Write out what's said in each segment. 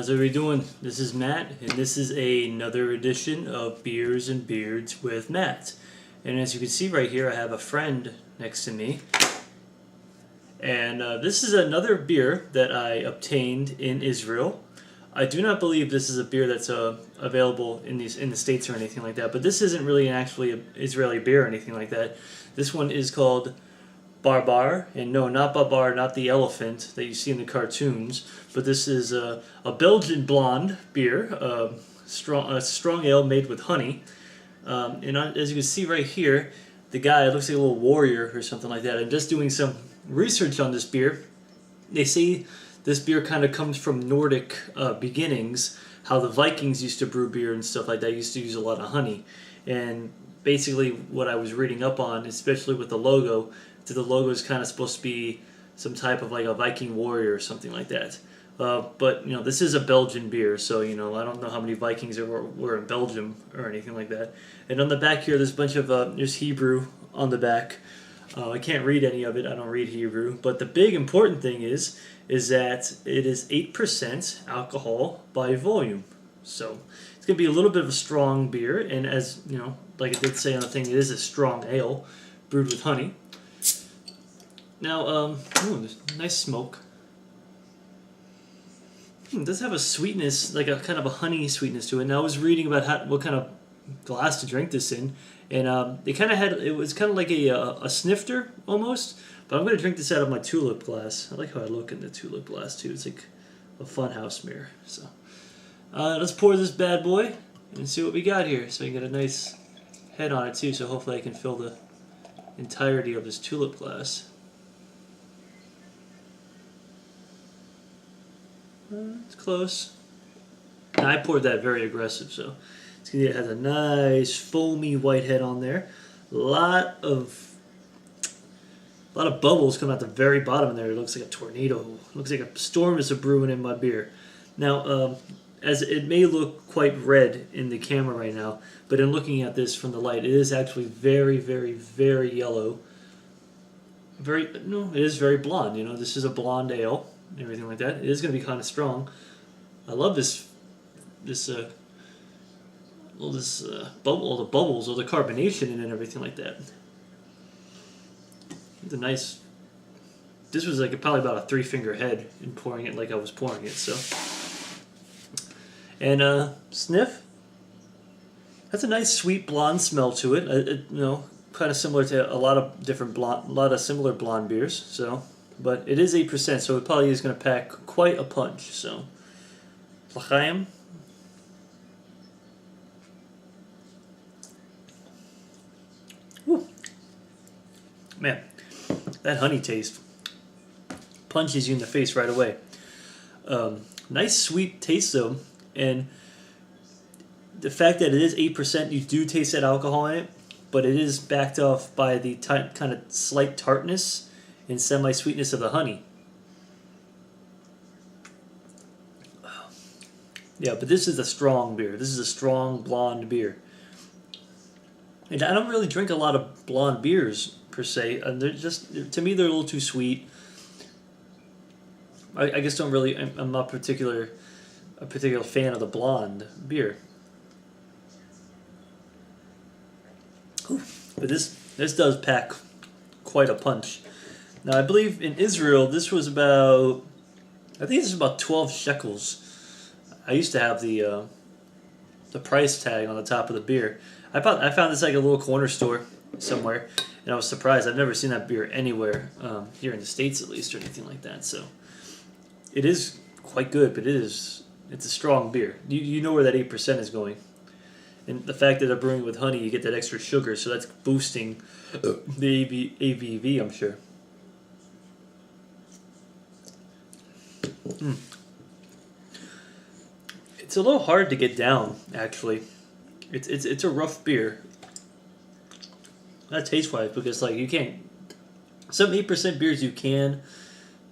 How's everybody doing? This is Matt, and this is another edition of Beers and Beards with Matt. And as you can see right here, I have a friend next to me. And this is another beer that I obtained in Israel. I do not believe this is a beer that's available in the States or anything like that, but this isn't really actually an Israeli beer or anything like that. This one is called Barbar, and no, not Barbar, not the elephant that you see in the cartoons, but this is a Belgian blonde beer, a strong ale made with honey. And as you can see right here, the guy looks like a little warrior or something like that. And just doing some research on this beer, they say this beer kind of comes from Nordic beginnings, how the Vikings used to brew beer and stuff like that, used to use a lot of honey. And basically what I was reading up on, especially with the logo is kind of supposed to be some type of like a Viking warrior or something like that. But this is a Belgian beer, so I don't know how many Vikings were in Belgium or anything like that. And on the back here, there's a bunch of there's Hebrew on the back. I can't read any of it. I don't read Hebrew. But the big important thing is that it is 8% alcohol by volume. So it's going to be a little bit of a strong beer, and as like I did say on the thing, it is a strong ale brewed with honey. Now, there's nice smoke. It does have a sweetness, like a kind of a honey sweetness to it. Now I was reading about what kind of glass to drink this in, and it was kind of like a snifter almost. But I'm going to drink this out of my tulip glass. I like how I look in the tulip glass too. It's like a funhouse mirror. So let's pour this bad boy and see what we got here. So you get a nice head on it too. So hopefully I can fill the entirety of this tulip glass. It's close. Now, I poured that very aggressive, so it has a nice foamy white head on there. A lot of bubbles come out the very bottom in there. It looks like a tornado. It looks like a storm is brewing in my beer. Now, as it may look quite red in the camera right now, but in looking at this from the light, it is actually very, very, very yellow. It is very blonde. This is a blonde ale. Everything like that. It is going to be kind of strong. I love the bubbles, or the carbonation in it, and everything like that. This was like probably about a 3-finger head in pouring it like I was pouring it. So, and sniff. That's a nice sweet blonde smell to it. Kind of similar to a lot of similar blonde beers. So. But it is 8%, so it probably is going to pack quite a punch. So, l'chaim. Woo. Man, that honey taste punches you in the face right away. Nice sweet taste though, and the fact that it is 8%, you do taste that alcohol in it, but it is backed off by the kind of slight tartness and semi-sweetness of the honey. Yeah, but this is a strong beer. This is a strong blonde beer. And I don't really drink a lot of blonde beers, per se. And to me, they're a little too sweet. I just don't really, I'm not a particular fan of the blonde beer. Ooh, but this does pack quite a punch. Now, I believe in Israel, this was about 12 shekels. I used to have the price tag on the top of the beer. I found this like a little corner store somewhere, and I was surprised. I've never seen that beer anywhere, here in the States at least, or anything like that. So, it is quite good, but it's a strong beer. You know where that 8% is going. And the fact that they're brewing with honey, you get that extra sugar, so that's boosting the ABV, I'm sure. It's a little hard to get down, actually. It's a rough beer. Not taste-wise, because you can't. Some 8% beers you can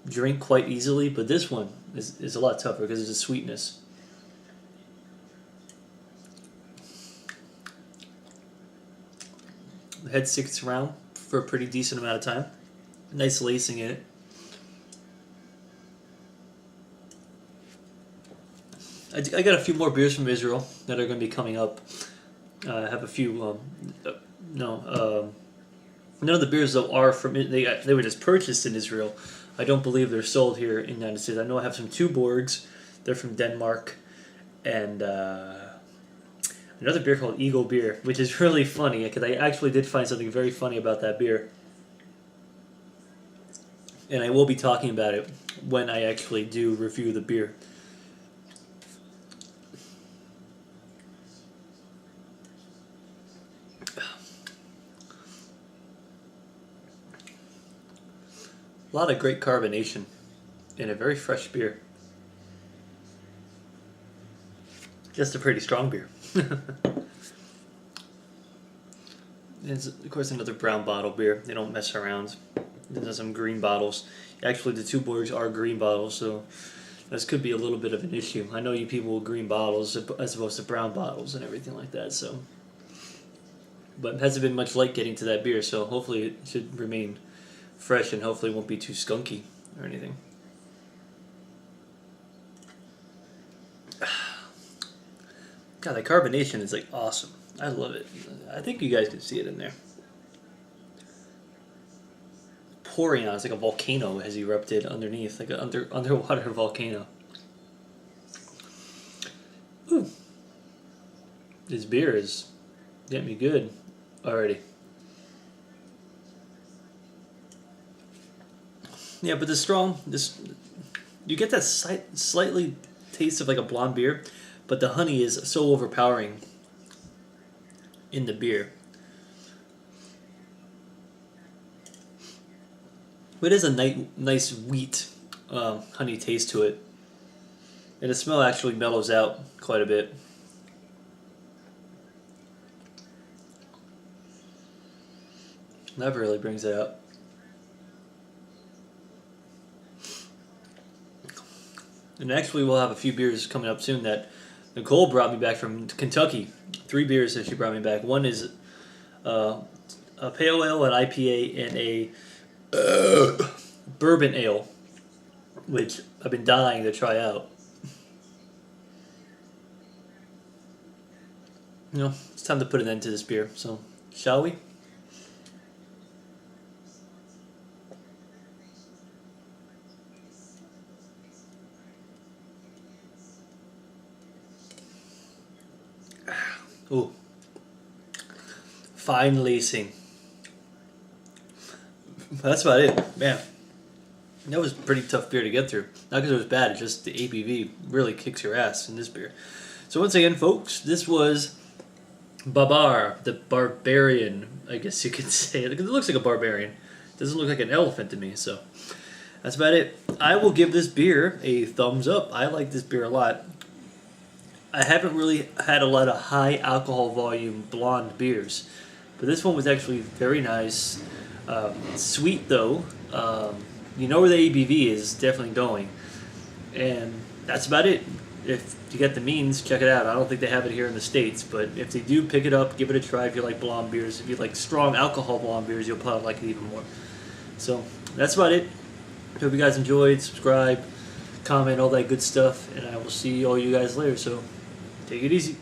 drink quite easily, but this one is a lot tougher because of the sweetness. The head sticks around for a pretty decent amount of time. Nice lacing in it. I got a few more beers from Israel that are going to be coming up. I have a few. None of the beers though are from they were just purchased in Israel. I don't believe they're sold here in the United States. I know I have some Tuborgs. They're from Denmark, and another beer called Eagle Beer, which is really funny because I actually did find something very funny about that beer, and I will be talking about it when I actually do review the beer. A lot of great carbonation in a very fresh beer. Just a pretty strong beer. It's, of course, another brown bottle beer. They don't mess around. There's some green bottles. Actually, the Tuborgs are green bottles, so this could be a little bit of an issue. I know you people with green bottles as opposed to brown bottles and everything like that, so. But it hasn't been much light getting to that beer, so hopefully it should remain fresh and hopefully it won't be too skunky or anything. God, the carbonation is like awesome. I love it. I think you guys can see it in there. Pouring out, it's like a volcano has erupted underneath, like an underwater volcano. Ooh. This beer is getting me good already. Yeah, but you get that slightly taste of like a blonde beer, but the honey is so overpowering in the beer. But it is a nice wheat honey taste to it, and the smell actually mellows out quite a bit. That really brings it out. And actually, we'll have a few beers coming up soon that Nicole brought me back from Kentucky. 3 beers that she brought me back. One is a pale ale, an IPA, and a bourbon ale, which I've been dying to try out. You know, it's time to put an end to this beer. So, shall we? Ooh. Fine lacing. That's about it. Man, that was a pretty tough beer to get through. Not because it was bad, it's just the ABV really kicks your ass in this beer. So once again, folks, this was Barbar, the barbarian, I guess you could say. It looks like a barbarian. It doesn't look like an elephant to me, so that's about it. I will give this beer a thumbs up. I like this beer a lot. I haven't really had a lot of high alcohol volume blonde beers, but this one was actually very nice. Sweet though. You know where the ABV is definitely going, and that's about it. If you get the means, check it out. I don't think they have it here in the States, but if they do, pick it up, give it a try. If you like blonde beers, if you like strong alcohol blonde beers, you'll probably like it even more. So that's about it. Hope you guys enjoyed. Subscribe, comment, all that good stuff, and I will see all you guys later. So take it easy.